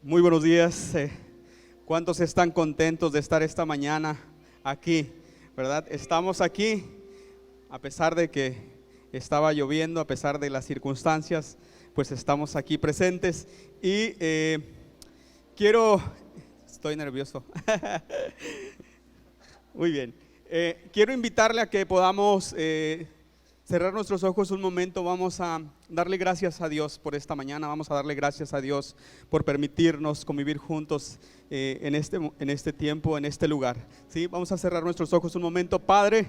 Muy buenos días. ¿Cuántos están contentos de estar esta mañana aquí? ¿Verdad? Estamos aquí a pesar de que estaba lloviendo, a pesar de las circunstancias, pues estamos aquí presentes y estoy nervioso. Muy bien. Quiero invitarle a que podamos cerrar nuestros ojos un momento. Vamos a darle gracias a Dios por esta mañana. Vamos a darle gracias a Dios por permitirnos convivir juntos en este tiempo, en este lugar. ¿Sí? Vamos a cerrar nuestros ojos un momento. Padre,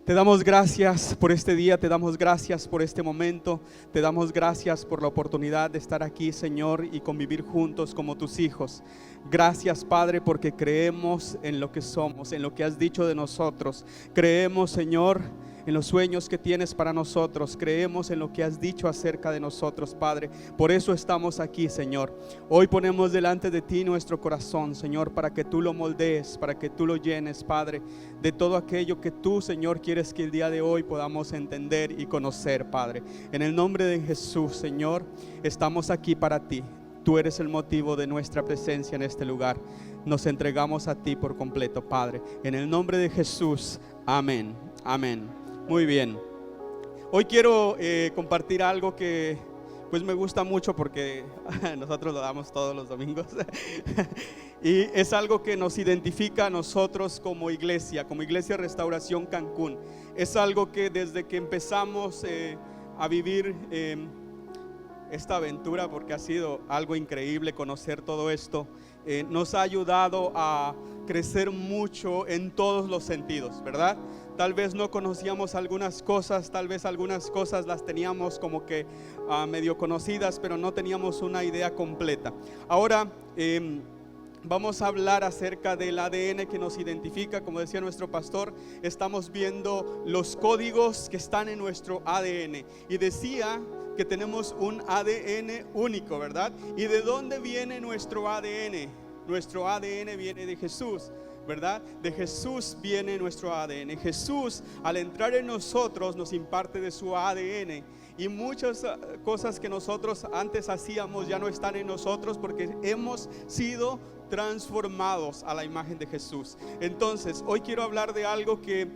te damos gracias por este día, te damos gracias por este momento, te damos gracias por la oportunidad de estar aquí, Señor, y convivir juntos como tus hijos. Gracias, Padre, porque creemos en lo que somos, en lo que has dicho de nosotros. Creemos, Señor, en los sueños que tienes para nosotros. Creemos en lo que has dicho acerca de nosotros, Padre. Por eso estamos aquí, Señor. Hoy ponemos delante de ti nuestro corazón, Señor, para que tú lo moldees, para que tú lo llenes, Padre, de todo aquello que tú, Señor, quieres que el día de hoy podamos entender y conocer, Padre. En el nombre de Jesús, Señor, estamos aquí para ti. Tú eres el motivo de nuestra presencia en este lugar. Nos entregamos a ti por completo, Padre. En el nombre de Jesús, amén, amén. Muy bien. Hoy quiero compartir algo que pues me gusta mucho porque nosotros lo damos todos los domingos y es algo que nos identifica a nosotros como Iglesia Restauración Cancún. Es algo que desde que empezamos a vivir esta aventura, porque ha sido algo increíble conocer todo esto, nos ha ayudado a crecer mucho en todos los sentidos, ¿verdad? Tal vez no conocíamos algunas cosas, tal vez algunas cosas las teníamos como que medio conocidas, pero no teníamos una idea completa. Ahora vamos a hablar acerca del ADN que nos identifica. Como decía nuestro pastor, estamos viendo los códigos que están en nuestro ADN. Y decía que tenemos un ADN único, ¿verdad? ¿Y de dónde viene nuestro ADN? Nuestro ADN viene de Jesús, ¿verdad? De Jesús viene nuestro ADN. Jesús, al entrar en nosotros, nos imparte de su ADN. Y muchas cosas que nosotros antes hacíamos ya no están en nosotros porque hemos sido transformados a la imagen de Jesús. Entonces, hoy quiero hablar de algo que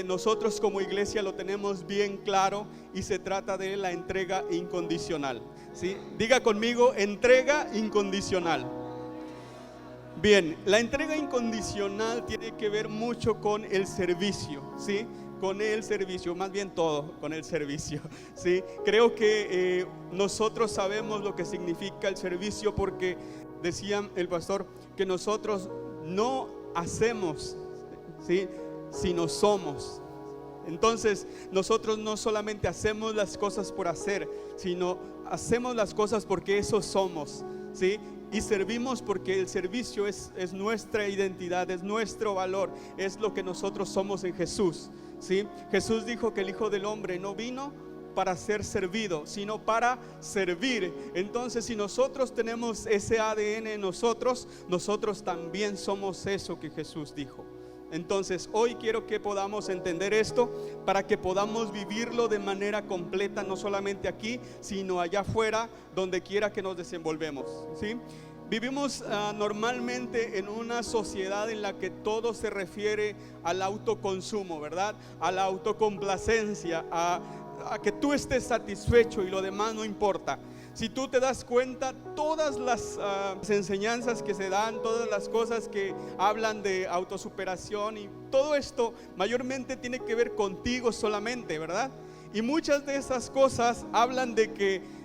nosotros como iglesia lo tenemos bien claro, y se trata de la entrega incondicional. ¿Sí? Diga conmigo, entrega incondicional. Bien, la entrega incondicional tiene que ver mucho con el servicio, ¿sí? Con el servicio, más bien todo con el servicio, ¿sí? Creo que nosotros sabemos lo que significa el servicio, porque decía el pastor que nosotros no hacemos, ¿sí?, sino somos. Entonces nosotros no solamente hacemos las cosas por hacer, sino hacemos las cosas porque eso somos, ¿sí? Y servimos porque el servicio es nuestra identidad, es nuestro valor, es lo que nosotros somos en Jesús, ¿sí? Jesús dijo que el Hijo del Hombre no vino para ser servido, sino para servir. Entonces, si nosotros tenemos ese ADN en nosotros, nosotros también somos eso que Jesús dijo. Entonces, hoy quiero que podamos entender esto para que podamos vivirlo de manera completa, no solamente aquí, sino allá afuera, donde quiera que nos desenvolvemos, ¿sí? Vivimos normalmente en una sociedad en la que todo se refiere al autoconsumo, ¿verdad? A la autocomplacencia, a que tú estés satisfecho y lo demás no importa. Si tú te das cuenta, todas las enseñanzas que se dan, todas las cosas que hablan de autosuperación y todo esto mayormente tiene que ver contigo solamente, ¿verdad? Y muchas de esas cosas hablan de que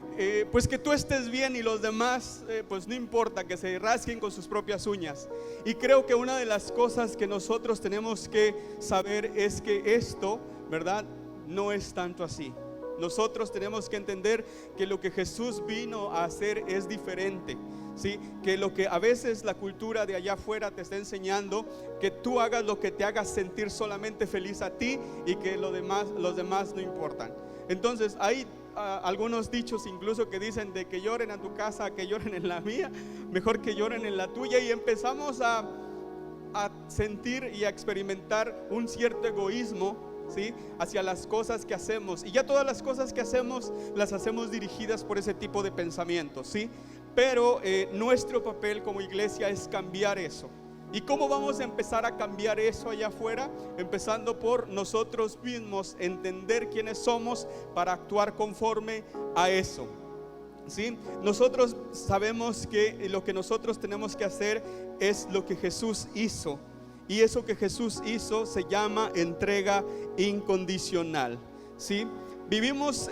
pues que tú estés bien y los demás pues no importa, que se rasquen con sus propias uñas. Y creo que una de las cosas que nosotros tenemos que saber es que esto, ¿verdad?, no es tanto así. Nosotros tenemos que entender que lo que Jesús vino a hacer es diferente, ¿sí? Que lo que a veces la cultura de allá afuera te está enseñando, que tú hagas lo que te haga sentir solamente feliz a ti y que los demás no importan. Entonces hay algunos dichos incluso que dicen de que lloren a tu casa, que lloren en la mía, mejor que lloren en la tuya. Y empezamos a sentir y a experimentar un cierto egoísmo, ¿sí?, hacia las cosas que hacemos, y ya todas las cosas que hacemos las hacemos dirigidas por ese tipo de pensamientos, ¿sí? pero nuestro papel como iglesia es cambiar eso. ¿Y cómo vamos a empezar a cambiar eso allá afuera? Empezando por nosotros mismos, entender quiénes somos para actuar conforme a eso. ¿Sí? Nosotros sabemos que lo que nosotros tenemos que hacer es lo que Jesús hizo. Y eso que Jesús hizo se llama entrega incondicional. ¿Sí? Vivimos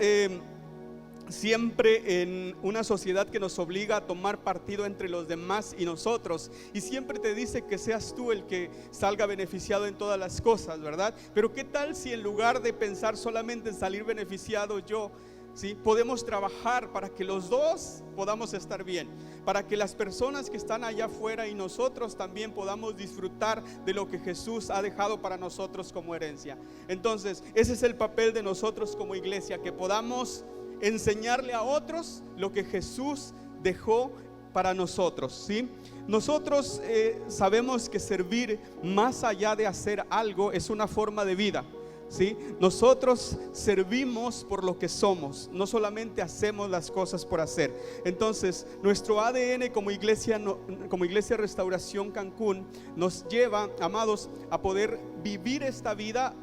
siempre en una sociedad que nos obliga a tomar partido entre los demás y nosotros, y siempre te dice que seas tú el que salga beneficiado en todas las cosas, ¿verdad? Pero ¿qué tal si en lugar de pensar solamente en salir beneficiado yo, ¿sí? Podemos trabajar para que los dos podamos estar bien, para que las personas que están allá afuera y nosotros también podamos disfrutar de lo que Jesús ha dejado para nosotros como herencia? Entonces, ese es el papel de nosotros como iglesia, que podamos enseñarle a otros lo que Jesús dejó para nosotros, ¿sí? Nosotros sabemos que servir más allá de hacer algo es una forma de vida, ¿sí? Nosotros servimos por lo que somos, no solamente hacemos las cosas por hacer. Entonces, nuestro ADN como iglesia Restauración Cancún nos lleva, amados, a poder vivir esta vida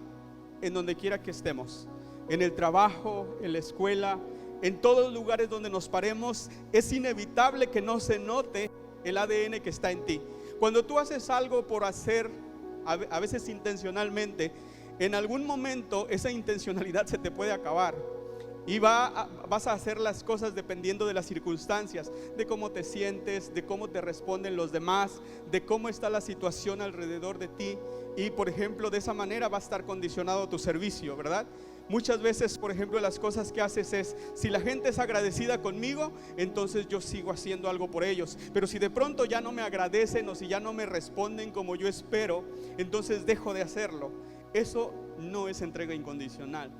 en donde quiera que estemos. En el trabajo, en la escuela, en todos los lugares donde nos paremos. Es inevitable que no se note el ADN que está en ti. Cuando tú haces algo por hacer, a veces intencionalmente, en algún momento esa intencionalidad se te puede acabar. Y vas a hacer las cosas dependiendo de las circunstancias, de cómo te sientes, de cómo te responden los demás, de cómo está la situación alrededor de ti. Y por ejemplo, de esa manera va a estar condicionado tu servicio, ¿verdad? Muchas veces, por ejemplo, las cosas que haces es: si la gente es agradecida conmigo, entonces yo sigo haciendo algo por ellos. Pero si de pronto ya no me agradecen, o si ya no me responden como yo espero, entonces dejo de hacerlo. Eso no es entrega incondicional.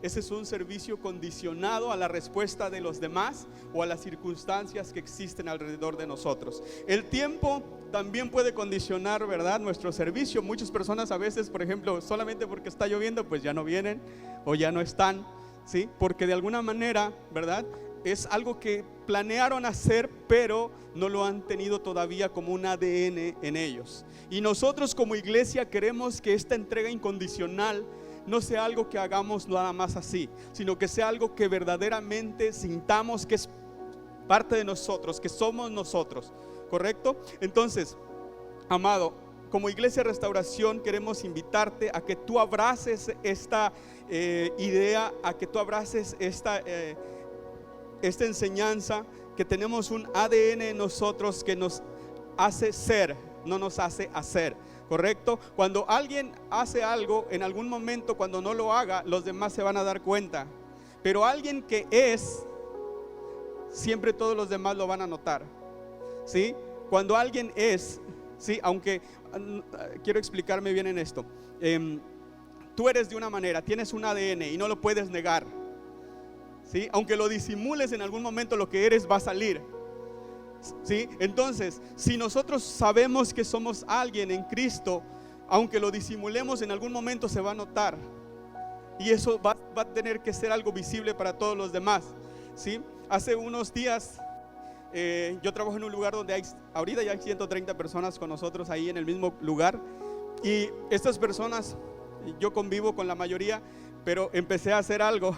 Ese es un servicio condicionado a la respuesta de los demás o a las circunstancias que existen alrededor de nosotros. El tiempo también puede condicionar, ¿verdad?, nuestro servicio. Muchas personas a veces, por ejemplo, solamente porque está lloviendo, pues ya no vienen o ya no están, ¿sí? Porque de alguna manera, ¿verdad?, es algo que planearon hacer, pero no lo han tenido todavía como un ADN en ellos. Y nosotros como iglesia queremos que esta entrega incondicional no sea algo que hagamos nada más así, sino que sea algo que verdaderamente sintamos que es parte de nosotros, que somos nosotros, ¿correcto? Entonces, amado, como Iglesia Restauración queremos invitarte a que tú abraces esta idea, a que tú abraces esta enseñanza, que tenemos un ADN en nosotros que nos hace ser, no nos hace hacer. ¿Correcto? Cuando alguien hace algo, en algún momento cuando no lo haga, los demás se van a dar cuenta. Pero alguien que es, siempre todos los demás lo van a notar, ¿sí? Cuando alguien es, ¿sí? Aunque quiero explicarme bien en esto. Tú eres de una manera, tienes un ADN y no lo puedes negar, ¿sí? Aunque lo disimules, en algún momento lo que eres va a salir. ¿Sí? Entonces, si nosotros sabemos que somos alguien en Cristo, aunque lo disimulemos, en algún momento se va a notar. Y eso va a tener que ser algo visible para todos los demás, ¿sí? Hace unos días yo trabajo en un lugar donde ahorita ya hay 130 personas con nosotros ahí en el mismo lugar. Y estas personas, yo convivo con la mayoría, pero empecé a hacer algo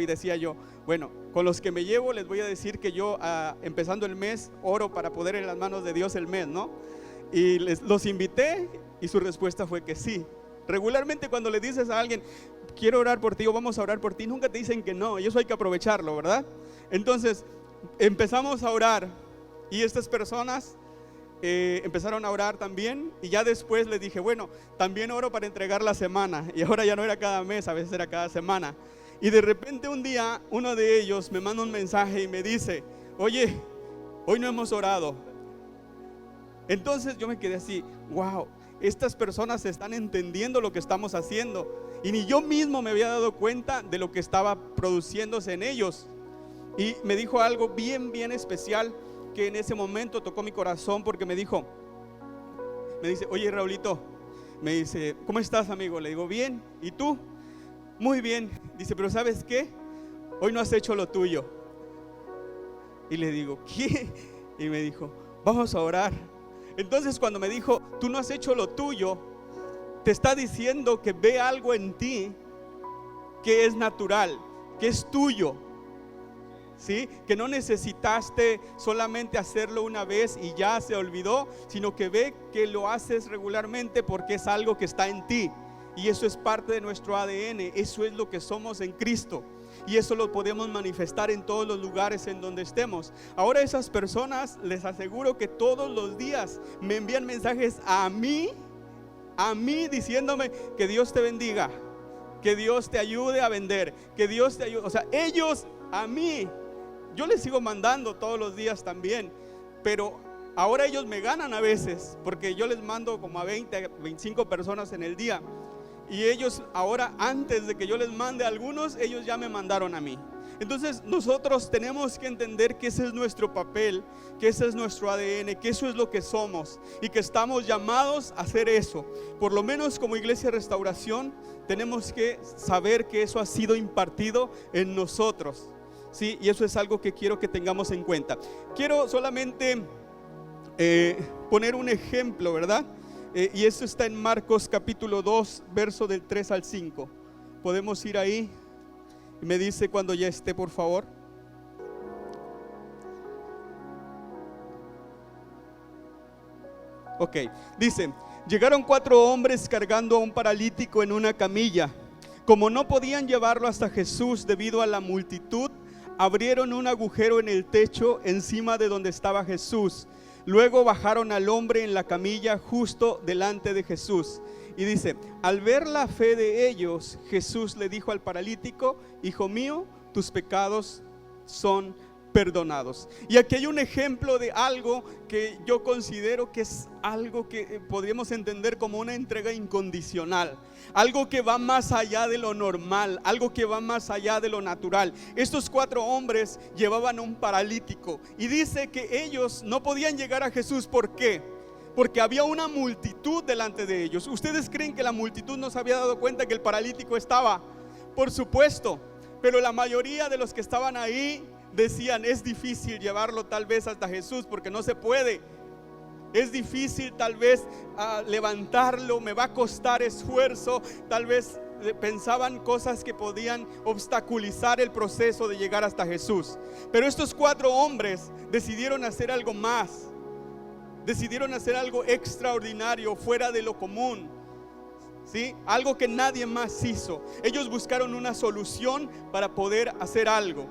y decía yo: bueno, con los que me llevo les voy a decir que yo empezando el mes oro para poder en las manos de Dios el mes, ¿no? Y los invité y su respuesta fue que sí. Regularmente cuando le dices a alguien: quiero orar por ti o vamos a orar por ti, nunca te dicen que no, y eso hay que aprovecharlo, ¿verdad? Entonces empezamos a orar y estas personas empezaron a orar también, y ya después les dije: bueno, también oro para entregar la semana. Y ahora ya no era cada mes, a veces era cada semana. Y de repente un día uno de ellos me manda un mensaje y me dice: oye, hoy no hemos orado. Entonces yo me quedé así: wow, estas personas están entendiendo lo que estamos haciendo. Y ni yo mismo me había dado cuenta de lo que estaba produciéndose en ellos. Y me dijo algo bien, bien especial que en ese momento tocó mi corazón, porque me dice: oye, Raulito, me dice, ¿cómo estás, amigo? Le digo: bien, ¿y tú? Muy bien. Dice: pero ¿sabes qué? Hoy no has hecho lo tuyo. Y le digo, ¿qué? Y me dijo, vamos a orar. Entonces cuando me dijo, tú no has hecho lo tuyo, te está diciendo que ve algo en ti que es natural, que es tuyo, ¿sí? Que no necesitaste solamente hacerlo una vez y ya se olvidó, sino que ve que lo haces regularmente porque es algo que está en ti. Y eso es parte de nuestro ADN, eso es lo que somos en Cristo. Y eso lo podemos manifestar en todos los lugares en donde estemos. Ahora esas personas, les aseguro que todos los días me envían mensajes a mí diciéndome que Dios te bendiga, que Dios te ayude a vender, que Dios te ayude. O sea, ellos a mí, yo les sigo mandando todos los días también, pero ahora ellos me ganan a veces, porque yo les mando como a 20, 25 personas en el día. Y ellos ahora, antes de que yo les mande a algunos, ellos ya me mandaron a mí. Entonces nosotros tenemos que entender que ese es nuestro papel, que ese es nuestro ADN, que eso es lo que somos y que estamos llamados a hacer eso. Por lo menos como Iglesia Restauración tenemos que saber que eso ha sido impartido en nosotros, ¿sí? Y eso es algo que quiero que tengamos en cuenta. Quiero solamente poner un ejemplo, ¿verdad? Y eso está en Marcos capítulo 2, verso del 3 al 5. Podemos ir ahí. Me dice cuando ya esté, por favor. Ok, dice: llegaron 4 hombres cargando a un paralítico en una camilla. Como no podían llevarlo hasta Jesús debido a la multitud, abrieron un agujero en el techo encima de donde estaba Jesús. Luego bajaron al hombre en la camilla justo delante de Jesús. Y dice: al ver la fe de ellos, Jesús le dijo al paralítico: hijo mío, tus pecados son perdonados. Y aquí hay un ejemplo de algo que yo considero que es algo que podríamos entender como una entrega incondicional, algo que va más allá de lo normal, algo que va más allá de lo natural. Estos 4 hombres llevaban a un paralítico y dice que ellos no podían llegar a Jesús. ¿Por qué? Porque había una multitud delante de ellos. ¿Ustedes creen que la multitud no se había dado cuenta que el paralítico estaba? Por supuesto, pero la mayoría de los que estaban ahí decían: es difícil llevarlo tal vez hasta Jesús porque no se puede. Es difícil tal vez levantarlo, me va a costar esfuerzo. Tal vez pensaban cosas que podían obstaculizar el proceso de llegar hasta Jesús. Pero estos 4 hombres decidieron hacer algo más. Decidieron hacer algo extraordinario, fuera de lo común, ¿sí? Algo que nadie más hizo. Ellos buscaron una solución para poder hacer algo.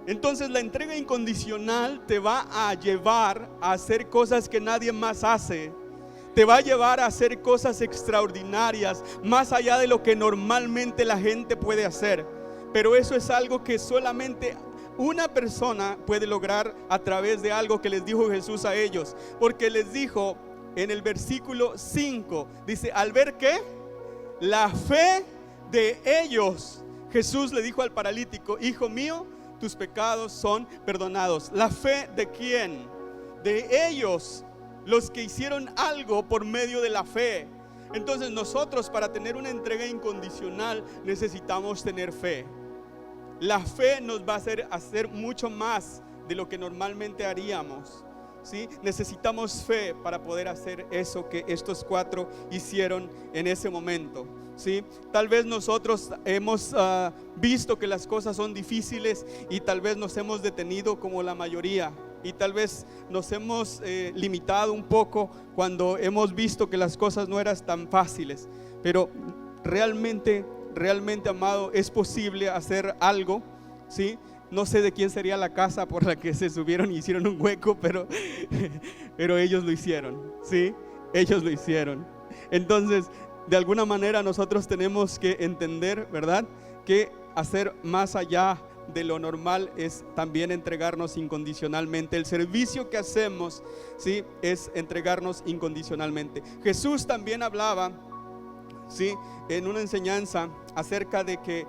Entonces la entrega incondicional te va a llevar a hacer cosas que nadie más hace. Te va a llevar a hacer cosas extraordinarias, más allá de lo que normalmente la gente puede hacer. Pero eso es algo que solamente una persona puede lograr a través de algo que les dijo Jesús a ellos. Porque les dijo en el versículo 5, dice: al ver que la fe de ellos, Jesús le dijo al paralítico: hijo mío, tus pecados son perdonados. ¿La fe de quién? De ellos, los que hicieron algo por medio de la fe. Entonces nosotros, para tener una entrega incondicional, necesitamos tener fe. La fe nos va a hacer mucho más de lo que normalmente haríamos, ¿sí? Necesitamos fe para poder hacer eso que estos 4 hicieron en ese momento, ¿sí? Tal vez nosotros hemos visto que las cosas son difíciles y tal vez nos hemos detenido como la mayoría. Y tal vez nos hemos limitado un poco cuando hemos visto que las cosas no eran tan fáciles. Pero realmente, amado, es posible hacer algo, ¿sí? No sé de quién sería la casa por la que se subieron y hicieron un hueco, pero ellos lo hicieron, ¿sí? Ellos lo hicieron. Entonces, de alguna manera nosotros tenemos que entender, ¿verdad?, que hacer más allá de lo normal es también entregarnos incondicionalmente. El servicio que hacemos, ¿sí?, es entregarnos incondicionalmente. Jesús también hablaba, ¿sí?, en una enseñanza acerca de que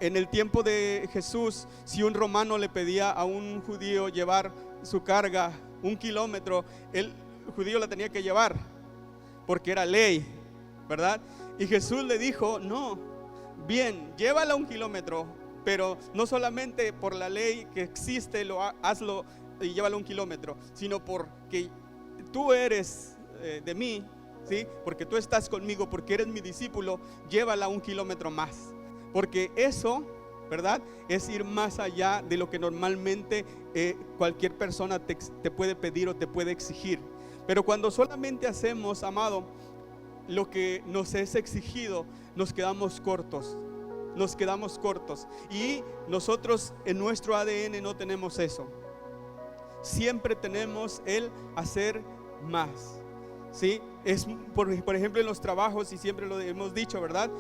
en el tiempo de Jesús, si un romano le pedía a un judío llevar su carga 1 kilómetro, el judío la tenía que llevar porque era ley, ¿verdad? Y Jesús le dijo: no, bien, llévala 1 kilómetro, pero no solamente por la ley que existe, hazlo y llévalo 1 kilómetro, sino porque tú eres de mí, ¿sí? Porque tú estás conmigo, porque eres mi discípulo, llévala 1 kilómetro más, porque eso, ¿verdad?, es ir más allá de lo que normalmente cualquier persona te puede pedir o te puede exigir. Pero cuando solamente hacemos, amado, lo que nos es exigido, nos quedamos cortos. Y nosotros en nuestro ADN no tenemos eso. Siempre tenemos el hacer más, ¿sí? Es por ejemplo en los trabajos, y siempre lo hemos dicho, ¿verdad?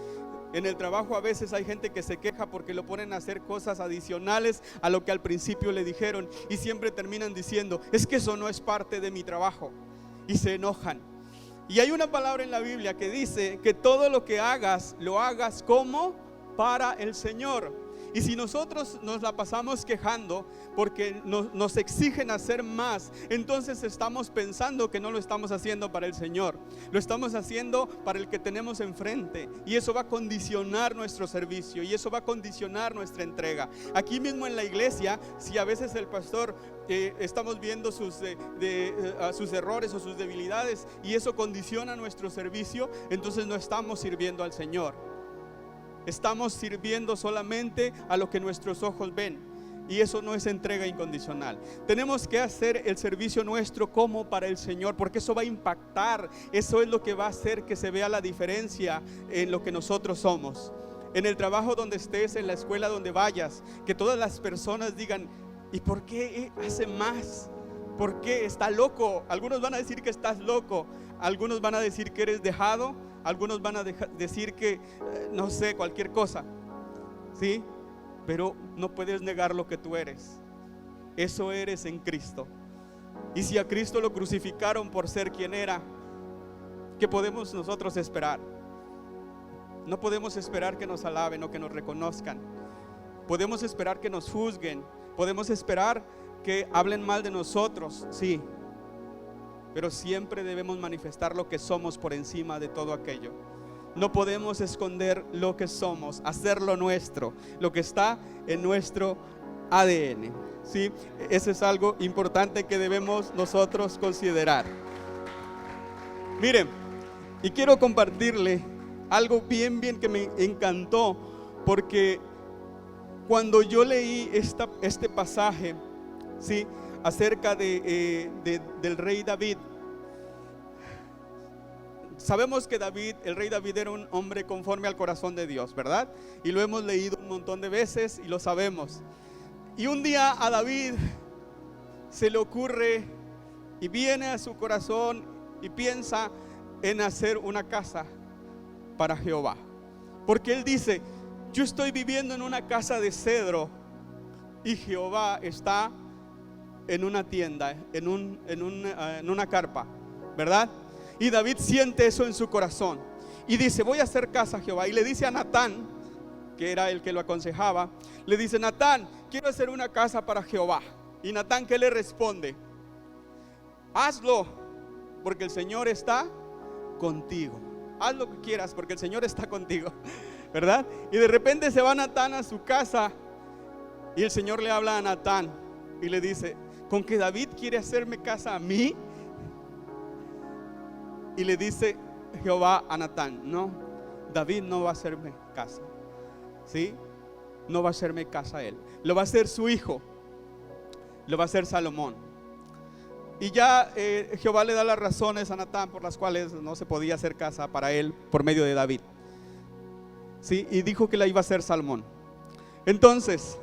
En el trabajo a veces hay gente que se queja porque lo ponen a hacer cosas adicionales a lo que al principio le dijeron, y siempre terminan diciendo, es que eso no es parte de mi trabajo, y se enojan. Y hay una palabra en la Biblia que dice que todo lo que hagas, lo hagas como para el Señor. Y si nosotros nos la pasamos quejando porque nos exigen hacer más, entonces estamos pensando que no lo estamos haciendo para el Señor, lo estamos haciendo para el que tenemos enfrente, y eso va a condicionar nuestro servicio, y eso va a condicionar nuestra entrega. Aquí mismo en la iglesia, si a veces el pastor estamos viendo sus errores o sus debilidades, y eso condiciona nuestro servicio, entonces no estamos sirviendo al Señor. Estamos sirviendo solamente a lo que nuestros ojos ven, y eso no es entrega incondicional. Tenemos que hacer el servicio nuestro como para el Señor, porque eso va a impactar, eso es lo que va a hacer que se vea la diferencia en lo que nosotros somos. En el trabajo donde estés, en la escuela donde vayas, que todas las personas digan, ¿y por qué hace más? ¿Por qué está loco? Algunos van a decir que estás loco, algunos van a decir que eres dejado, algunos van a decir que no sé, cualquier cosa, ¿sí? Pero no puedes negar lo que tú eres. Eso eres en Cristo. Y si a Cristo lo crucificaron por ser quien era, ¿qué podemos nosotros esperar? No podemos esperar que nos alaben o que nos reconozcan. Podemos esperar que nos juzguen, podemos esperar que hablen mal de nosotros, sí, pero siempre debemos manifestar lo que somos por encima de todo aquello. No podemos esconder lo que somos, hacerlo nuestro, lo que está en nuestro ADN, ¿sí? Eso es algo importante que debemos nosotros considerar. Miren, y quiero compartirle algo bien que me encantó, porque cuando yo leí este pasaje, ¿sí?, acerca del rey David, sabemos que el rey David era un hombre conforme al corazón de Dios, ¿verdad? Y lo hemos leído un montón de veces y lo sabemos. Y un día a David se le ocurre y viene a su corazón y piensa en hacer una casa para Jehová, porque él dice, yo estoy viviendo en una casa de cedro y Jehová está en una tienda, en una carpa, ¿verdad? Y David siente eso en su corazón y dice, voy a hacer casa a Jehová. Y le dice a Natán, que era el que lo aconsejaba, le dice, Natán, quiero hacer una casa para Jehová. Y Natán, ¿qué le responde? Hazlo, porque el Señor está contigo. Haz lo que quieras, porque el Señor está contigo, ¿verdad? Y de repente se va Natán a su casa y el Señor le habla a Natán y le dice, ¿con que David quiere hacerme casa a mí? Y le dice Jehová a Natán, no, David no va a hacerme casa, ¿sí? No va a hacerme casa a él, lo va a hacer su hijo, lo va a hacer Salomón. Y ya Jehová le da las razones a Natán por las cuales no se podía hacer casa para él por medio de David, ¿sí? Y dijo que la iba a hacer Salomón. Entonces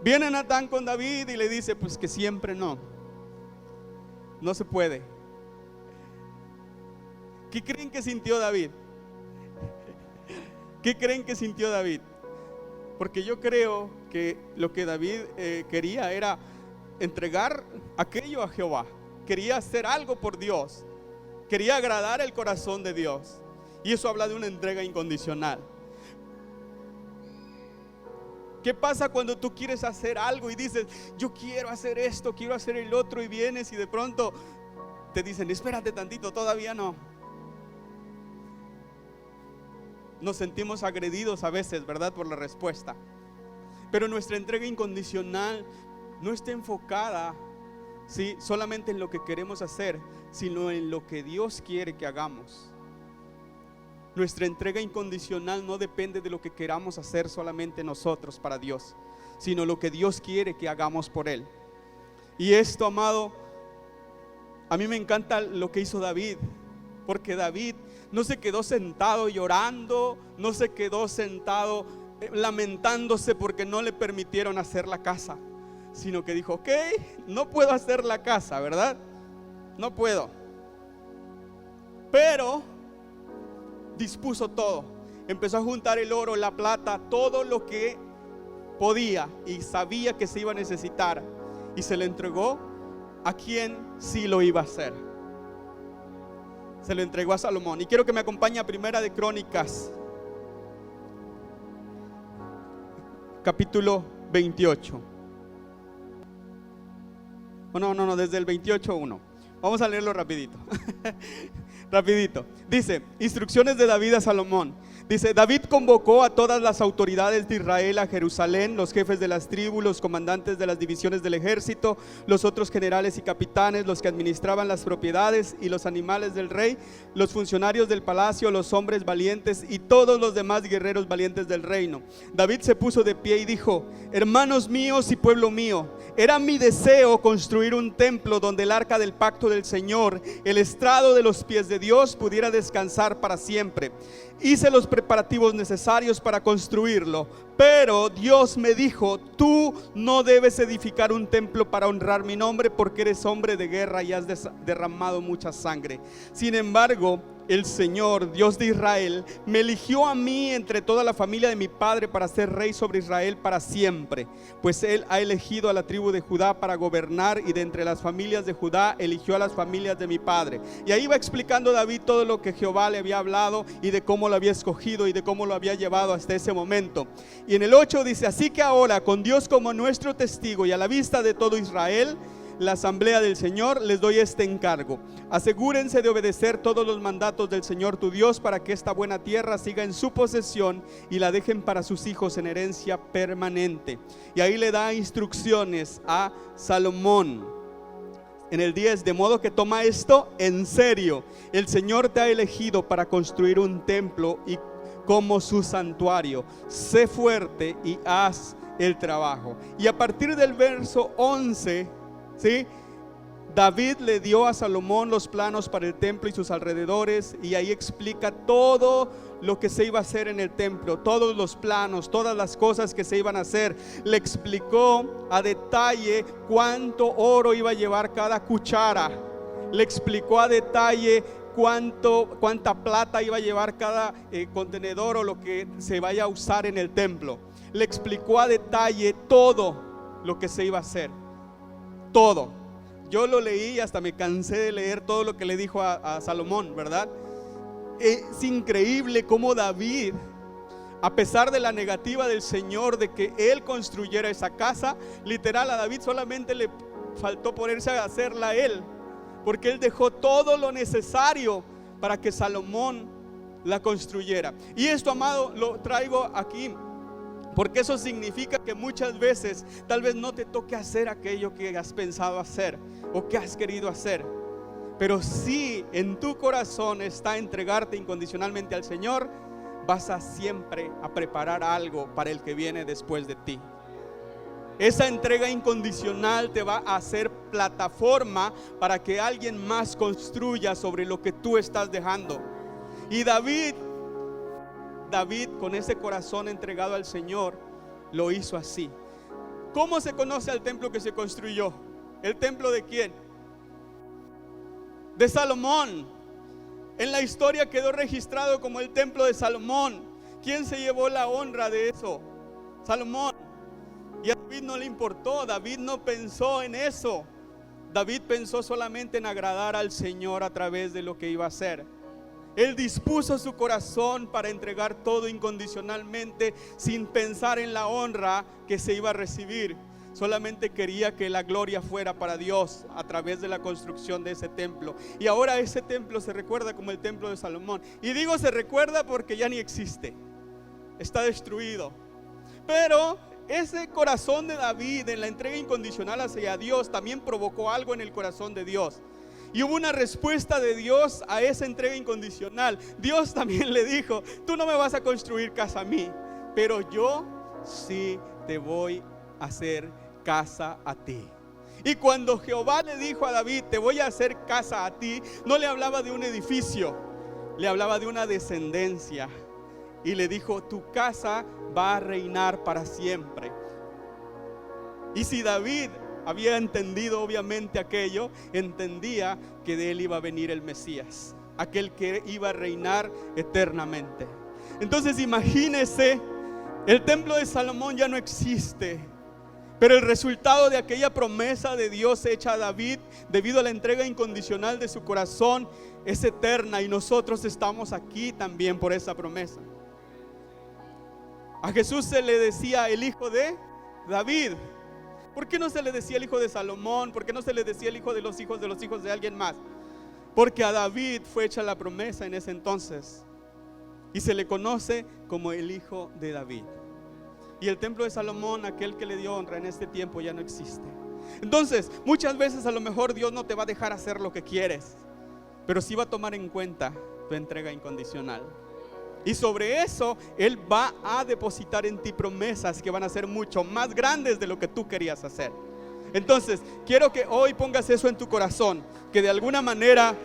viene Natán con David y le dice, pues que siempre no se puede. ¿Qué creen que sintió David? ¿Qué creen que sintió David? Porque yo creo que lo que David quería era entregar aquello a Jehová. Quería hacer algo por Dios, quería agradar el corazón de Dios, y eso habla de una entrega incondicional. ¿Qué pasa cuando tú quieres hacer algo y dices, yo quiero hacer esto, quiero hacer el otro, y vienes y de pronto te dicen, espérate tantito, todavía no? Nos sentimos agredidos a veces, ¿verdad?, por la respuesta. Pero nuestra entrega incondicional no está enfocada, ¿sí?, solamente en lo que queremos hacer, sino en lo que Dios quiere que hagamos. Nuestra entrega incondicional no depende de lo que queramos hacer solamente nosotros para Dios, sino lo que Dios quiere que hagamos por Él. Y esto, amado, a mí me encanta lo que hizo David, porque David no se quedó sentado llorando, no se quedó sentado lamentándose porque no le permitieron hacer la casa, sino que dijo: ok, no puedo hacer la casa, ¿verdad? No puedo. Pero dispuso todo, empezó a juntar el oro, la plata, todo lo que podía y sabía que se iba a necesitar, y se le entregó a quien sí lo iba a hacer. Se lo entregó a Salomón. Y quiero que me acompañe a Primera de Crónicas, capítulo 28. No, desde el 28:1. Vamos a leerlo rapidito. Rapidito. Dice: instrucciones de David a Salomón. Dice: David convocó a todas las autoridades de Israel a Jerusalén, los jefes de las tribus, los comandantes de las divisiones del ejército, los otros generales y capitanes, los que administraban las propiedades y los animales del rey, los funcionarios del palacio, los hombres valientes y todos los demás guerreros valientes del reino. David se puso de pie y dijo: hermanos míos y pueblo mío, era mi deseo construir un templo donde el arca del pacto del Señor, el estrado de los pies de Dios, pudiera descansar para siempre. Hice los preparativos necesarios para construirlo, pero Dios me dijo: tú no debes edificar un templo para honrar mi nombre, porque eres hombre de guerra y has derramado mucha sangre. Sin embargo, el Señor, Dios de Israel, me eligió a mí entre toda la familia de mi padre para ser rey sobre Israel para siempre, pues Él ha elegido a la tribu de Judá para gobernar, y de entre las familias de Judá eligió a las familias de mi padre. Y ahí va explicando David todo lo que Jehová le había hablado y de cómo lo había escogido y de cómo lo había llevado hasta ese momento. Y en el 8 dice: así que ahora, con Dios como nuestro testigo y a la vista de todo Israel, la asamblea del Señor, les doy este encargo: asegúrense de obedecer todos los mandatos del Señor tu Dios, para que esta buena tierra siga en su posesión y la dejen para sus hijos en herencia permanente. Y ahí le da instrucciones a Salomón en el 10, de modo que toma esto en serio. El Señor te ha elegido para construir un templo y como su santuario. Sé fuerte y haz el trabajo. Y a partir del verso 11, ¿sí?, David le dio a Salomón los planos para el templo y sus alrededores, y ahí explica todo lo que se iba a hacer en el templo, todos los planos, todas las cosas que se iban a hacer. Le explicó a detalle cuánto oro iba a llevar cada cuchara, le explicó a detalle cuánta plata iba a llevar cada contenedor o lo que se vaya a usar en el templo. Le explicó a detalle todo lo que se iba a hacer, todo. Yo lo leí y hasta me cansé de leer todo lo que le dijo a Salomón, ¿verdad? Es increíble cómo David, a pesar de la negativa del Señor de que él construyera esa casa, literal, a David solamente le faltó ponerse a hacerla él, porque él dejó todo lo necesario para que Salomón la construyera. Y esto, amado, lo traigo aquí porque eso significa que muchas veces tal vez no te toque hacer aquello que has pensado hacer o que has querido hacer, pero si en tu corazón está entregarte incondicionalmente al Señor, vas a siempre a preparar algo para el que viene después de ti. Esa entrega incondicional te va a hacer plataforma para que alguien más construya sobre lo que tú estás dejando. Y David, con ese corazón entregado al Señor, lo hizo así. ¿Cómo se conoce al templo que se construyó? ¿El templo de quién? De Salomón. En la historia quedó registrado como el templo de Salomón. ¿Quién se llevó la honra de eso? Salomón. Y a David no le importó, David no pensó en eso. David pensó solamente en agradar al Señor a través de lo que iba a hacer. Él dispuso su corazón para entregar todo incondicionalmente, sin pensar en la honra que se iba a recibir. Solamente quería que la gloria fuera para Dios a través de la construcción de ese templo. Y ahora ese templo se recuerda como el templo de Salomón. Y digo se recuerda porque ya ni existe, está destruido. Pero ese corazón de David en la entrega incondicional hacia Dios también provocó algo en el corazón de Dios. Y hubo una respuesta de Dios a esa entrega incondicional. Dios también le dijo: tú no me vas a construir casa a mí, pero yo sí te voy a hacer casa a ti. Y cuando Jehová le dijo a David: te voy a hacer casa a ti, no le hablaba de un edificio, le hablaba de una descendencia. Y le dijo: tu casa va a reinar para siempre. Y si David había entendido obviamente aquello, entendía que de él iba a venir el Mesías, aquel que iba a reinar eternamente. Entonces imagínese, el templo de Salomón ya no existe, pero el resultado de aquella promesa de Dios hecha a David, debido a la entrega incondicional de su corazón, es eterna, y nosotros estamos aquí también por esa promesa. A Jesús se le decía el hijo de David. ¿Por qué no se le decía el hijo de Salomón? ¿Por qué no se le decía el hijo de los hijos de alguien más? Porque a David fue hecha la promesa en ese entonces, y se le conoce como el hijo de David. Y el templo de Salomón, aquel que le dio honra, en este tiempo ya no existe. Entonces, muchas veces a lo mejor Dios no te va a dejar hacer lo que quieres, pero sí va a tomar en cuenta tu entrega incondicional. Y sobre eso Él va a depositar en ti promesas que van a ser mucho más grandes de lo que tú querías hacer. Entonces, quiero que hoy pongas eso en tu corazón, que de alguna manera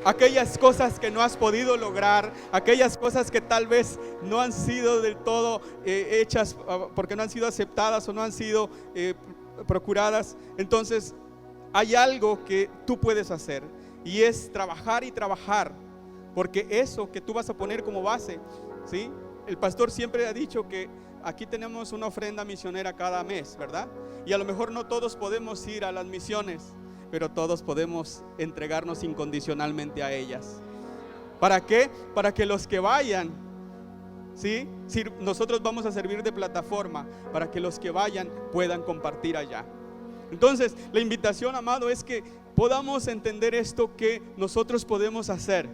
aquellas cosas que no has podido lograr, aquellas cosas que tal vez no han sido del todo hechas porque no han sido aceptadas o no han sido procuradas, entonces hay algo que tú puedes hacer, y es trabajar y trabajar, porque eso que tú vas a poner como base, ¿sí? El pastor siempre ha dicho que aquí tenemos una ofrenda misionera cada mes, ¿verdad? Y a lo mejor no todos podemos ir a las misiones, pero todos podemos entregarnos incondicionalmente a ellas. ¿Para qué? Para que los que vayan, ¿sí? Si nosotros vamos a servir de plataforma, para que los que vayan puedan compartir allá. Entonces, la invitación, amado, es que podamos entender esto que nosotros podemos hacer.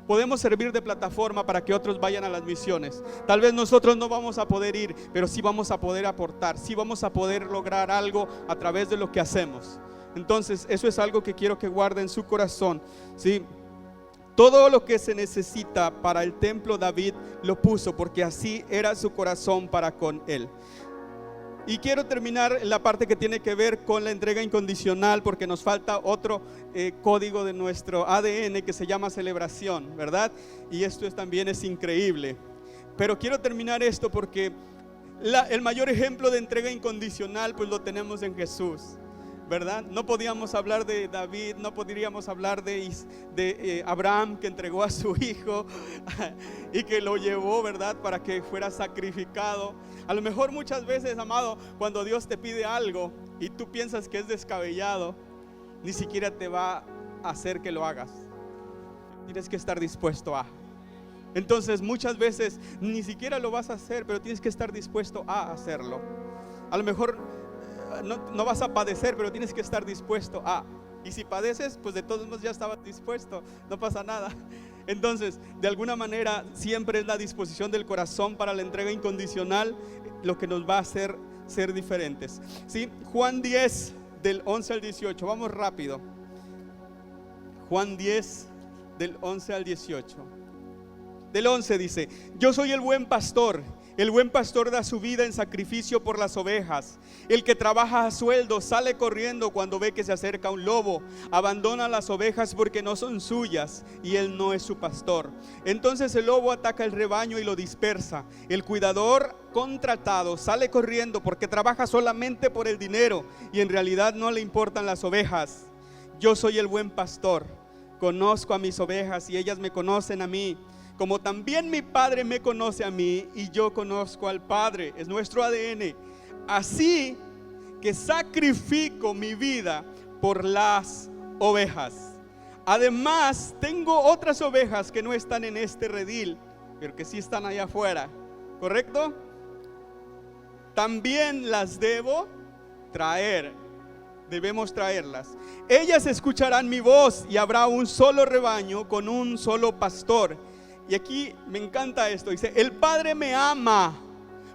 Podemos servir de plataforma para que otros vayan a las misiones. Tal vez nosotros no vamos a poder ir, pero sí vamos a poder aportar, sí vamos a poder lograr algo a través de lo que hacemos. Entonces, eso es algo que quiero que guarde en su corazón, ¿sí? Todo lo que se necesita para el templo David lo puso, porque así era su corazón para con él. Y quiero terminar en la parte que tiene que ver con la entrega incondicional, porque nos falta otro código de nuestro ADN que se llama celebración, ¿verdad? Y esto también es increíble. Pero quiero terminar esto porque el mayor ejemplo de entrega incondicional pues lo tenemos en Jesús, ¿verdad? No podíamos hablar de David, no podríamos hablar de Abraham, que entregó a su hijo y que lo llevó, ¿verdad?, para que fuera sacrificado. A lo mejor muchas veces, amado, cuando Dios te pide algo y tú piensas que es descabellado, ni siquiera te va a hacer que lo hagas. Tienes que estar dispuesto a. Entonces muchas veces ni siquiera lo vas a hacer, pero tienes que estar dispuesto a hacerlo. A lo mejor no vas a padecer, pero tienes que estar dispuesto a. Y si padeces, pues de todos modos ya estabas dispuesto, no pasa nada. Entonces, de alguna manera, siempre es la disposición del corazón para la entrega incondicional lo que nos va a hacer ser diferentes, ¿sí? Juan 10, del 11 al 18, vamos rápido. Juan 10, del 11 al 18. Del 11 dice: yo soy el buen pastor. El buen pastor da su vida en sacrificio por las ovejas. El que trabaja a sueldo sale corriendo cuando ve que se acerca un lobo. Abandona las ovejas porque no son suyas y él no es su pastor. Entonces el lobo ataca el rebaño y lo dispersa. El cuidador contratado sale corriendo porque trabaja solamente por el dinero y en realidad no le importan las ovejas. Yo soy el buen pastor. Conozco a mis ovejas y ellas me conocen a mí, como también mi Padre me conoce a mí y yo conozco al Padre. Es nuestro ADN. Así que sacrifico mi vida por las ovejas. Además, tengo otras ovejas que no están en este redil, pero que sí están allá afuera, ¿correcto? También las debo traer. Debemos traerlas. Ellas escucharán mi voz y habrá un solo rebaño con un solo pastor. Y aquí me encanta esto, dice: el Padre me ama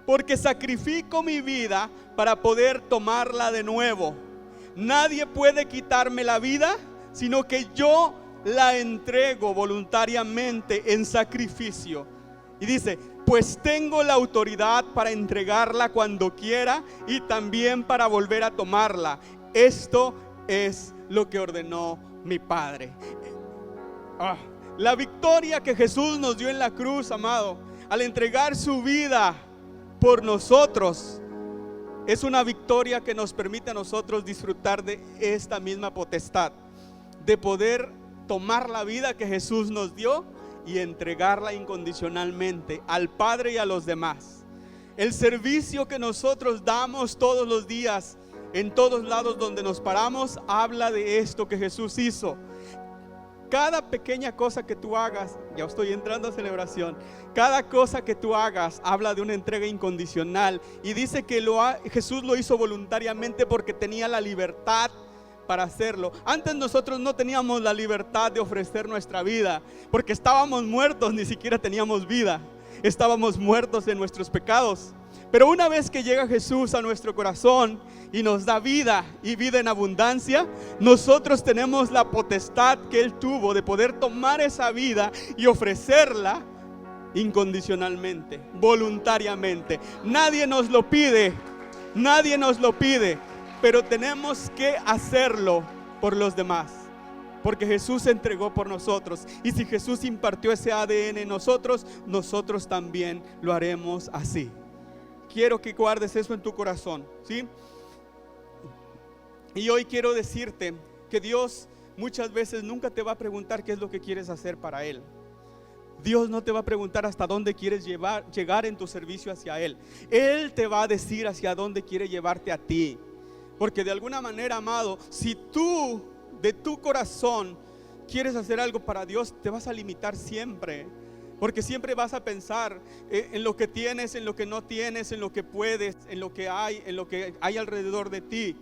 porque sacrifico mi vida para poder tomarla de nuevo. Nadie puede quitarme la vida, sino que yo la entrego voluntariamente en sacrificio. Y dice, pues tengo la autoridad para entregarla cuando quiera y también para volver a tomarla. Esto es lo que ordenó mi Padre. La victoria que Jesús nos dio en la cruz, amado, al entregar su vida por nosotros, es una victoria que nos permite a nosotros disfrutar de esta misma potestad, de poder tomar la vida que Jesús nos dio y entregarla incondicionalmente al Padre y a los demás. El servicio que nosotros damos todos los días, en todos lados donde nos paramos, habla de esto que Jesús hizo. Cada pequeña cosa que tú hagas, ya estoy entrando a celebración, cada cosa que tú hagas habla de una entrega incondicional, y dice que Jesús lo hizo voluntariamente porque tenía la libertad para hacerlo. Antes nosotros no teníamos la libertad de ofrecer nuestra vida, porque estábamos muertos, ni siquiera teníamos vida, estábamos muertos en nuestros pecados. Pero una vez que llega Jesús a nuestro corazón y nos da vida y vida en abundancia, nosotros tenemos la potestad que Él tuvo de poder tomar esa vida y ofrecerla incondicionalmente, voluntariamente. Nadie nos lo pide, pero tenemos que hacerlo por los demás, porque Jesús se entregó por nosotros. Y si Jesús impartió ese ADN en nosotros, nosotros también lo haremos así. Quiero que guardes eso en tu corazón, ¿sí? Y hoy quiero decirte que Dios muchas veces nunca te va a preguntar qué es lo que quieres hacer para Él. Dios no te va a preguntar hasta dónde quieres llegar en tu servicio hacia Él. Él te va a decir hacia dónde quiere llevarte a ti. Porque de alguna manera, amado, si tú de tu corazón quieres hacer algo para Dios, te vas a limitar siempre. Porque siempre vas a pensar en lo que tienes, en lo que no tienes, en lo que puedes, en lo que hay alrededor de ti.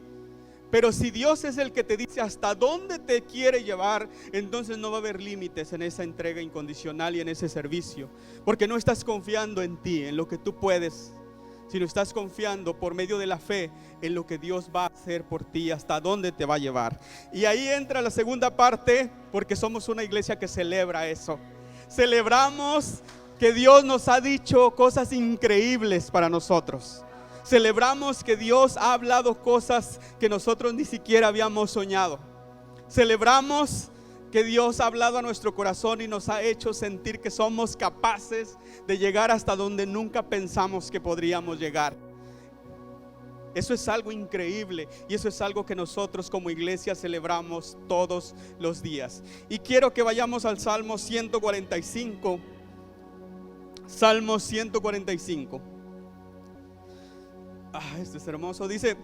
Pero si Dios es el que te dice hasta dónde te quiere llevar, entonces no va a haber límites en esa entrega incondicional y en ese servicio. Porque no estás confiando en ti, en lo que tú puedes, sino estás confiando por medio de la fe en lo que Dios va a hacer por ti, hasta dónde te va a llevar. Y ahí entra la segunda parte, porque somos una iglesia que celebra eso. Celebramos que Dios nos ha dicho cosas increíbles para nosotros. Celebramos que Dios ha hablado cosas que nosotros ni siquiera habíamos soñado. Celebramos que Dios ha hablado a nuestro corazón y nos ha hecho sentir que somos capaces de llegar hasta donde nunca pensamos que podríamos llegar. Eso es algo increíble y eso es algo que nosotros como iglesia celebramos todos los días. Y quiero que vayamos al Salmo 145. Salmo 145. Este es hermoso. Dice,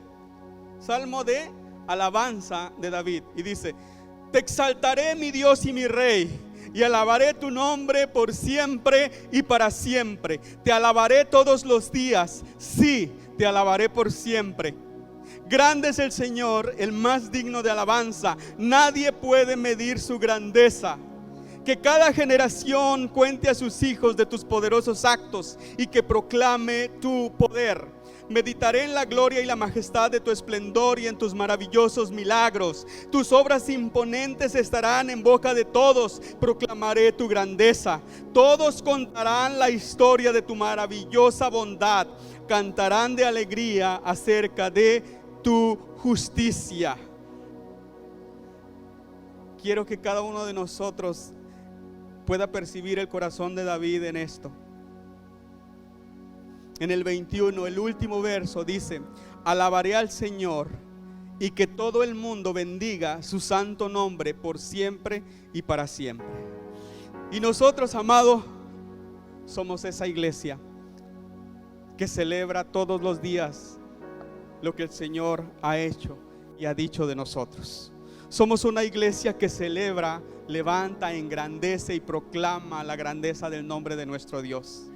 Salmo de alabanza de David. Y dice, te exaltaré, mi Dios y mi Rey, y alabaré tu nombre por siempre y para siempre. Te alabaré todos los días, sí, te alabaré por siempre. Grande es el Señor, el más digno de alabanza. Nadie puede medir su grandeza. Que cada generación cuente a sus hijos de tus poderosos actos y que proclame tu poder. Meditaré en la gloria y la majestad de tu esplendor y en tus maravillosos milagros. Tus obras imponentes estarán en boca de todos. Proclamaré tu grandeza. Todos contarán la historia de tu maravillosa bondad. Cantarán de alegría acerca de tu justicia. Quiero que cada uno de nosotros pueda percibir el corazón de David en esto. En el 21, el último verso dice, alabaré al Señor y que todo el mundo bendiga su santo nombre por siempre y para siempre. Y nosotros, amados, somos esa iglesia que celebra todos los días lo que el Señor ha hecho y ha dicho de nosotros. Somos una iglesia que celebra, levanta, engrandece y proclama la grandeza del nombre de nuestro Dios.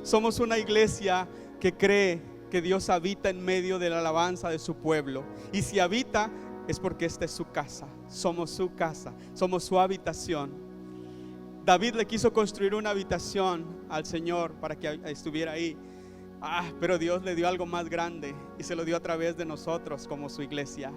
Somos una iglesia que cree que Dios habita en medio de la alabanza de su pueblo. Y si habita es porque esta es su casa. Somos su casa, somos su habitación. David le quiso construir una habitación al Señor para que estuviera ahí. Pero Dios le dio algo más grande y se lo dio a través de nosotros como su iglesia.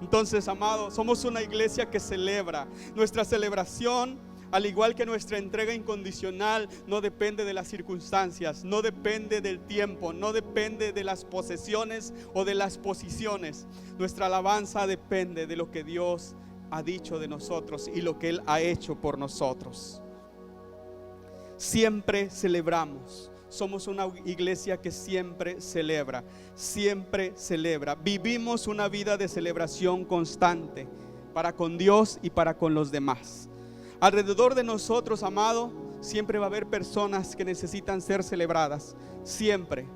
Entonces, amados, somos una iglesia que celebra. Nuestra celebración, al igual que nuestra entrega incondicional, no depende de las circunstancias, no depende del tiempo, no depende de las posesiones o de las posiciones. Nuestra alabanza depende de lo que Dios ha dicho de nosotros y lo que Él ha hecho por nosotros. Siempre celebramos. Somos una iglesia que siempre celebra, Vivimos una vida de celebración constante para con Dios y para con los demás. Alrededor de nosotros, amado, siempre va a haber personas que necesitan ser celebradas. Siempre.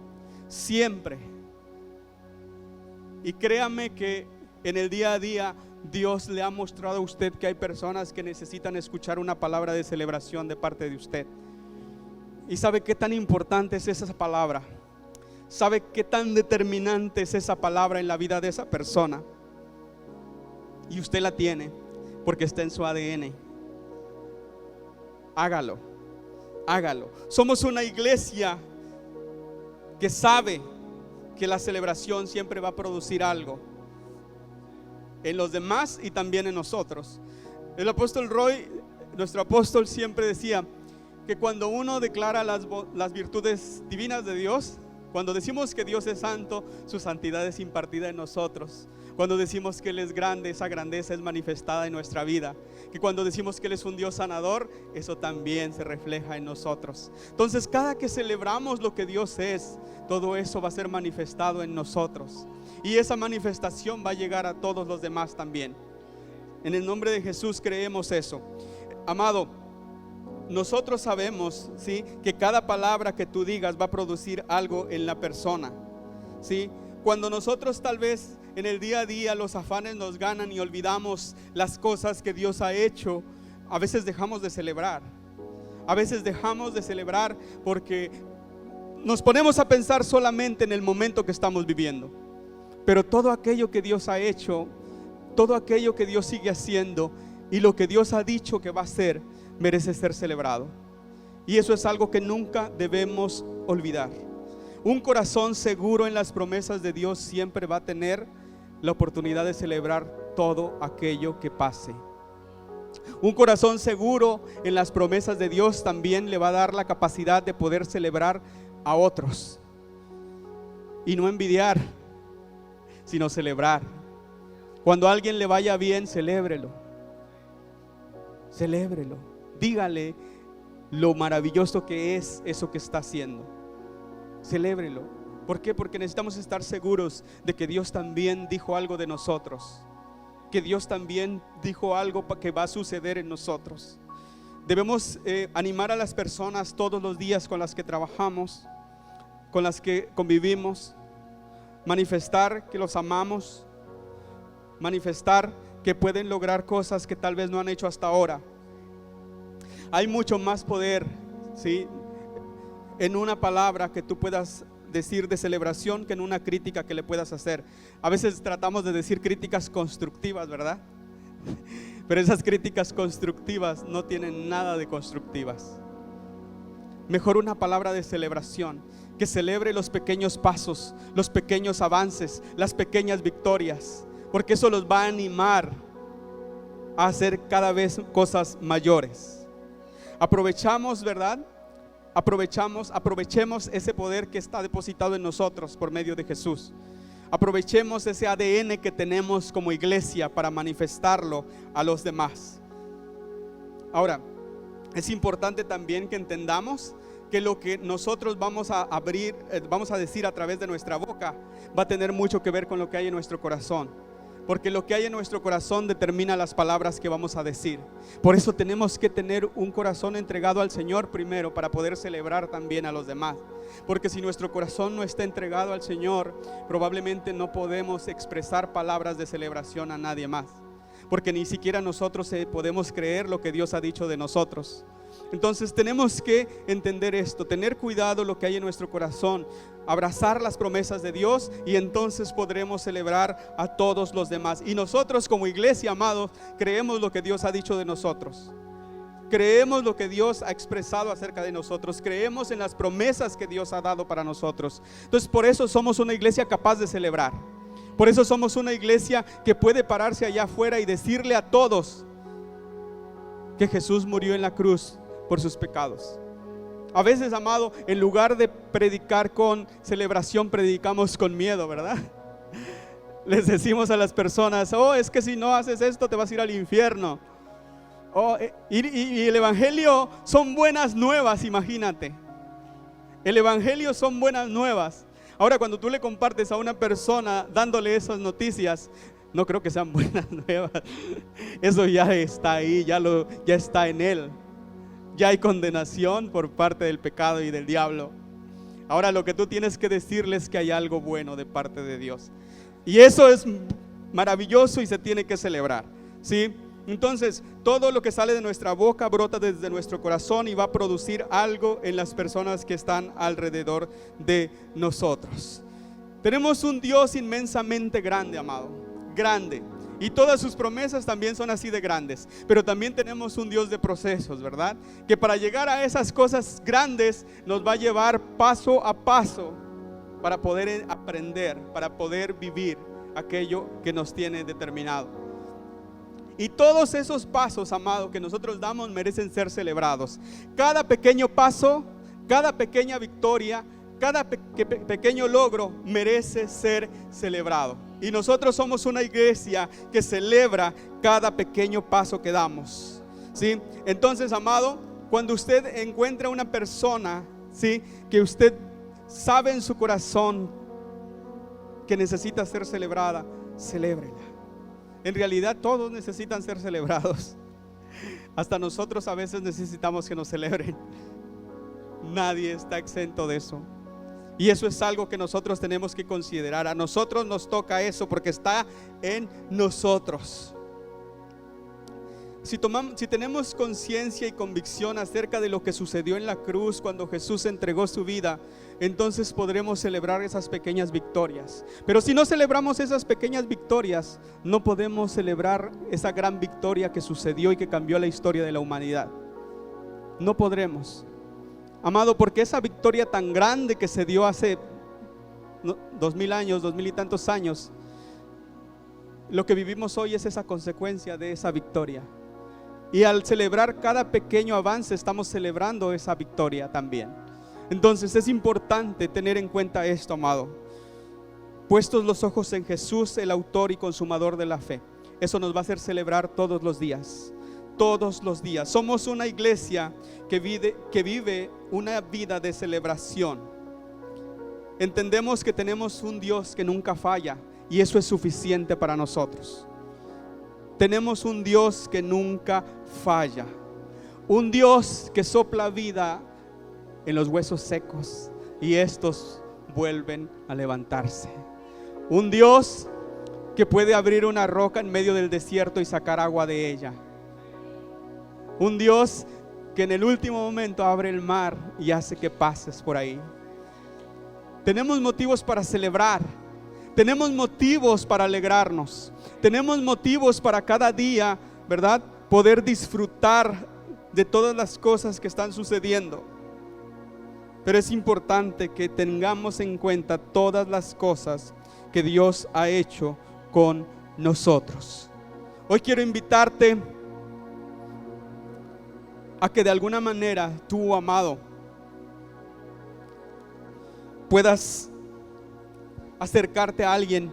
Y créame que en el día a día Dios le ha mostrado a usted que hay personas que necesitan escuchar una palabra de celebración de parte de usted. ¿Y sabe qué tan importante es esa palabra? ¿Sabe qué tan determinante es esa palabra en la vida de esa persona? Y usted la tiene porque está en su ADN. Hágalo. Somos una iglesia que sabe que la celebración siempre va a producir algo en los demás y también en nosotros. El apóstol Roy, nuestro apóstol, siempre decía que cuando uno declara las virtudes divinas de Dios, cuando decimos que Dios es santo, su santidad es impartida en nosotros. Cuando decimos que Él es grande, esa grandeza es manifestada en nuestra vida. Que cuando decimos que Él es un Dios sanador, eso también se refleja en nosotros. Entonces, cada que celebramos lo que Dios es, todo eso va a ser manifestado en nosotros. Y esa manifestación va a llegar a todos los demás también. En el nombre de Jesús creemos eso. Amado, nosotros sabemos, ¿sí?, que cada palabra que tú digas va a producir algo en la persona, ¿sí? Cuando nosotros tal vez en el día a día los afanes nos ganan y olvidamos las cosas que Dios ha hecho, a veces dejamos de celebrar. A veces dejamos de celebrar porque nos ponemos a pensar solamente en el momento que estamos viviendo. Pero todo aquello que Dios ha hecho, todo aquello que Dios sigue haciendo y lo que Dios ha dicho que va a hacer, merece ser celebrado. Y eso es algo que nunca debemos olvidar. Un corazón seguro en las promesas de Dios siempre va a tener la oportunidad de celebrar todo aquello que pase. Un corazón seguro en las promesas de Dios también le va a dar la capacidad de poder celebrar a otros. Y no envidiar, sino celebrar. Cuando a alguien le vaya bien, celébrelo. Dígale lo maravilloso que es eso que está haciendo. Celébrelo. ¿Por qué? Porque necesitamos estar seguros de que Dios también dijo algo de nosotros, que Dios también dijo algo que va a suceder en nosotros. Debemos animar a las personas todos los días con las que trabajamos, con las que convivimos, manifestar que los amamos, manifestar que pueden lograr cosas que tal vez no han hecho hasta ahora. Hay mucho más poder, ¿sí?, en una palabra que tú puedas decir de celebración que en una crítica que le puedas hacer. A veces tratamos de decir críticas constructivas, ¿verdad? Pero esas críticas constructivas no tienen nada de constructivas. Mejor una palabra de celebración, que celebre los pequeños pasos, los pequeños avances, las pequeñas victorias, porque eso los va a animar a hacer cada vez cosas mayores. Aprovechamos, ¿verdad? Aprovechemos ese poder que está depositado en nosotros por medio de Jesús. Aprovechemos ese ADN que tenemos como iglesia para manifestarlo a los demás. Ahora, es importante también que entendamos que lo que nosotros vamos a decir a través de nuestra boca va a tener mucho que ver con lo que hay en nuestro corazón. Porque lo que hay en nuestro corazón determina las palabras que vamos a decir. Por eso tenemos que tener un corazón entregado al Señor primero, para poder celebrar también a los demás. Porque si nuestro corazón no está entregado al Señor, probablemente no podemos expresar palabras de celebración a nadie más. Porque ni siquiera nosotros podemos creer lo que Dios ha dicho de nosotros. Entonces tenemos que entender esto, tener cuidado lo que hay en nuestro corazón, abrazar las promesas de Dios, y entonces podremos celebrar a todos los demás. Y nosotros como iglesia, amados, creemos lo que Dios ha dicho de nosotros. Creemos lo que Dios ha expresado acerca de nosotros. Creemos en las promesas que Dios ha dado para nosotros. Entonces, por eso somos una iglesia capaz de celebrar. Por eso somos una iglesia que puede pararse allá afuera y decirle a todos que Jesús murió en la cruz por sus pecados. A veces, amado, en lugar de predicar con celebración, predicamos con miedo, ¿verdad? Les decimos a las personas: oh, es que si no haces esto te vas a ir al infierno. Oh, y el evangelio son buenas nuevas, imagínate. El evangelio son buenas nuevas. Ahora, cuando tú le compartes a una persona dándole esas noticias, no creo que sean buenas nuevas. Eso ya está ahí, ya está en él. Ya hay condenación por parte del pecado y del diablo. Ahora lo que tú tienes que decirles es que hay algo bueno de parte de Dios. Y eso es maravilloso y se tiene que celebrar, ¿sí? Entonces, todo lo que sale de nuestra boca brota desde nuestro corazón y va a producir algo en las personas que están alrededor de nosotros. Tenemos un Dios inmensamente grande, amado, grande. Y todas sus promesas también son así de grandes. Pero también tenemos un Dios de procesos, ¿verdad? Que para llegar a esas cosas grandes nos va a llevar paso a paso para poder aprender, para poder vivir aquello que nos tiene determinado. Y todos esos pasos, amado, que nosotros damos merecen ser celebrados. Cada pequeño paso, cada pequeña victoria, cada pequeño logro merece ser celebrado. Y nosotros somos una iglesia que celebra cada pequeño paso que damos, ¿sí? Entonces, amado, cuando usted encuentra una persona, ¿sí?, que usted sabe en su corazón que necesita ser celebrada, celébrela. En realidad todos necesitan ser celebrados. Hasta nosotros a veces necesitamos que nos celebren. Nadie está exento de eso. Y eso es algo que nosotros tenemos que considerar. A nosotros nos toca eso porque está en nosotros. Si tenemos conciencia y convicción acerca de lo que sucedió en la cruz cuando Jesús entregó su vida, entonces podremos celebrar esas pequeñas victorias. Pero si no celebramos esas pequeñas victorias, no podemos celebrar esa gran victoria que sucedió y que cambió la historia de la humanidad. No podremos, amado, porque esa victoria tan grande que se dio hace 2000 años, 2000 y tantos años, lo que vivimos hoy es esa consecuencia de esa victoria. Y al celebrar cada pequeño avance, estamos celebrando esa victoria también. Entonces es importante tener en cuenta esto, amado. Puestos los ojos en Jesús, el autor y consumador de la fe. Eso nos va a hacer celebrar todos los días. Todos los días. Somos una iglesia que vive una vida de celebración. Entendemos que tenemos un Dios que nunca falla, y eso es suficiente para nosotros. Tenemos un Dios que nunca falla, un Dios que sopla vida en los huesos secos y estos vuelven a levantarse. Un Dios que puede abrir una roca en medio del desierto y sacar agua de ella. Un Dios que en el último momento abre el mar y hace que pases por ahí. Tenemos motivos para celebrar. Tenemos motivos para alegrarnos. Tenemos motivos para cada día, ¿verdad?, poder disfrutar de todas las cosas que están sucediendo. Pero es importante que tengamos en cuenta todas las cosas que Dios ha hecho con nosotros. Hoy quiero invitarte a que de alguna manera tú, amado, puedas acercarte a alguien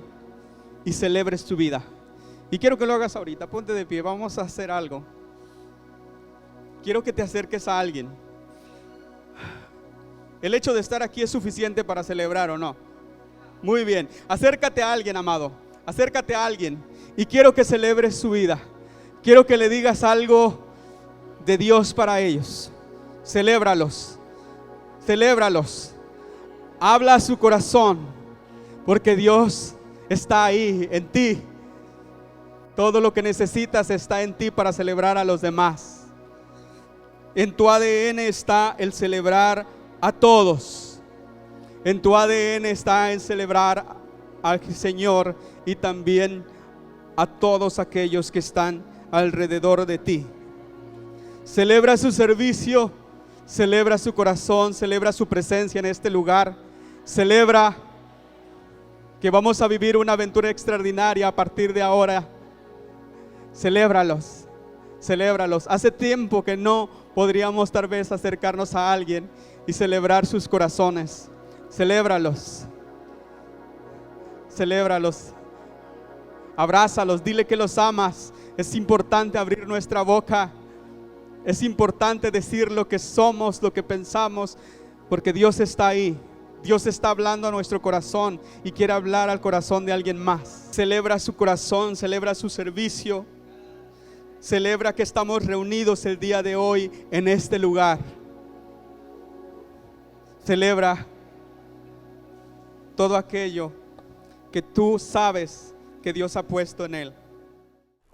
y celebres tu vida. Y quiero que lo hagas ahorita. Ponte de pie, vamos a hacer algo. Quiero que te acerques a alguien. El hecho de estar aquí es suficiente para celebrar, ¿o no? Muy bien, acércate a alguien, amado. Acércate a alguien y quiero que celebres su vida. Quiero que le digas algo de Dios para ellos. Celébralos. Celébralos. Habla a su corazón, porque Dios está ahí en ti. Todo lo que necesitas está en ti para celebrar a los demás. En tu ADN está el celebrar a todos. En tu ADN está en celebrar al Señor y también a todos aquellos que están alrededor de ti. Celebra su servicio, celebra su corazón, celebra su presencia en este lugar. Celebra que vamos a vivir una aventura extraordinaria a partir de ahora. Celébralos, celébralos. Hace tiempo que no podríamos tal vez acercarnos a alguien y celebrar sus corazones. Celébralos, celébralos. Abrázalos, dile que los amas. Es importante abrir nuestra boca. Es importante decir lo que somos, lo que pensamos, porque Dios está ahí. Dios está hablando a nuestro corazón y quiere hablar al corazón de alguien más. Celebra su corazón, celebra su servicio. Celebra que estamos reunidos el día de hoy en este lugar. Celebra todo aquello que tú sabes que Dios ha puesto en él.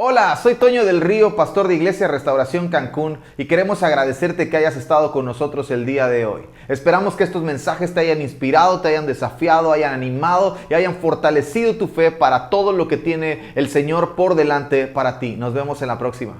Hola, soy Toño del Río, pastor de Iglesia Restauración Cancún, y queremos agradecerte que hayas estado con nosotros el día de hoy. Esperamos que estos mensajes te hayan inspirado, te hayan desafiado, hayan animado y hayan fortalecido tu fe para todo lo que tiene el Señor por delante para ti. Nos vemos en la próxima.